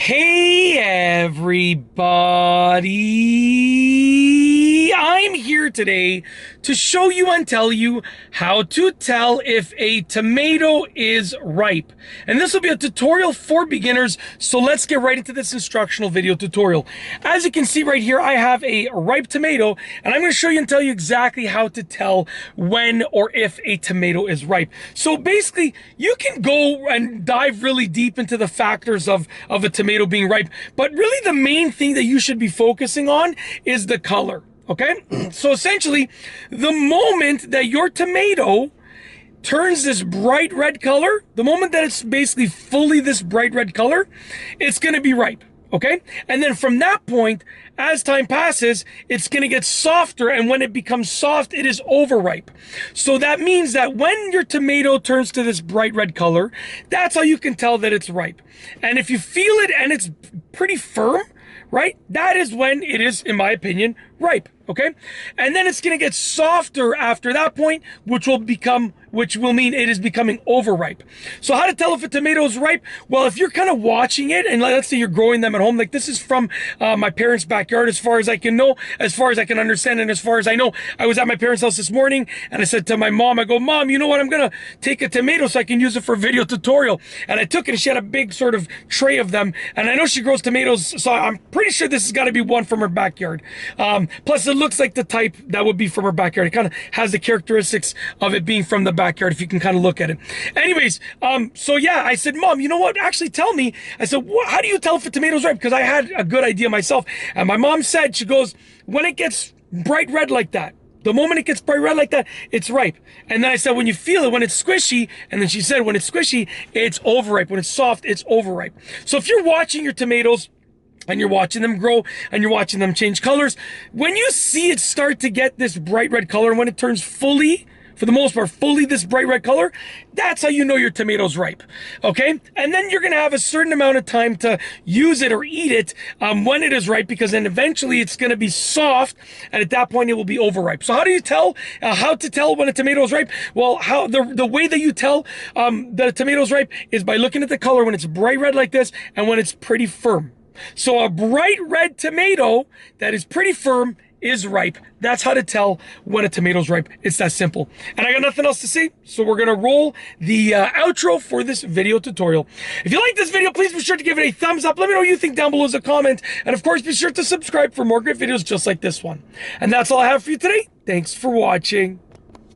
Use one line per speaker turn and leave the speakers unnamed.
Hey everybody! I'm here today to show you and tell you how to tell if a tomato is ripe. And this will be a tutorial for beginners, so let's get right into this instructional video tutorial. As you can see right here, I have a ripe tomato, and I'm going to show you and tell you exactly how to tell when or if a tomato is ripe. So basically, you can go and dive really deep into the factors of a tomato being ripe, but really the main thing that you should be focusing on is the color. Okay, so essentially, the moment that your tomato turns this bright red color, the moment that it's basically fully this bright red color, it's going to be ripe. Okay, and then from that point, as time passes, it's going to get softer, and when it becomes soft, it is overripe. So that means that when your tomato turns to this bright red color, that's how you can tell that it's ripe. And if you feel it and it's pretty firm, right, that is when it is, in my opinion, ripe. Okay, and then it's going to get softer after that point, which will mean it is becoming overripe. So how to tell if a tomato is ripe? Well, if you're kind of watching it, and let's say you're growing them at home, like this is from my parents' backyard, as far as I can know, as far as I can understand, and as far as I know, I was at my parents' house this morning, and I said to my mom, I go, Mom, you know what? I'm gonna take a tomato so I can use it for a video tutorial. And I took it, and she had a big sort of tray of them, and I know she grows tomatoes, so I'm pretty sure this has got to be one from her backyard. Plus, it looks like the type that would be from her backyard. It kind of has the characteristics of it being from the backyard, if you can kind of look at it. Anyways, so yeah, I said, Mom, you know what? Actually, tell me. I said, how do you tell if a tomato's ripe? Because I had a good idea myself. And my mom said, she goes, when it gets bright red like that, the moment it gets bright red like that, it's ripe. And then I said, when you feel it, when it's squishy, and then she said, when it's squishy, it's overripe. When it's soft, it's overripe. So if you're watching your tomatoes, and you're watching them grow, and you're watching them change colors, when you see it start to get this bright red color, and when it turns fully, for the most part, fully this bright red color, that's how you know your tomato's ripe, okay? And then you're gonna have a certain amount of time to use it or eat it when it is ripe, because then eventually it's gonna be soft, and at that point it will be overripe. So how do you tell, how to tell when a tomato is ripe? Well, the way that you tell that a tomato is ripe is by looking at the color when it's bright red like this, and when it's pretty firm. So a bright red tomato that is pretty firm is ripe. That's how to tell when a tomato's ripe. It's that simple. And I got nothing else to say, so we're gonna roll the outro for this video tutorial. If you like this video, please be sure to give it a thumbs up. Let me know what you think down below as a comment. And of course, be sure to subscribe for more great videos just like this one. And that's all I have for you today. Thanks for watching.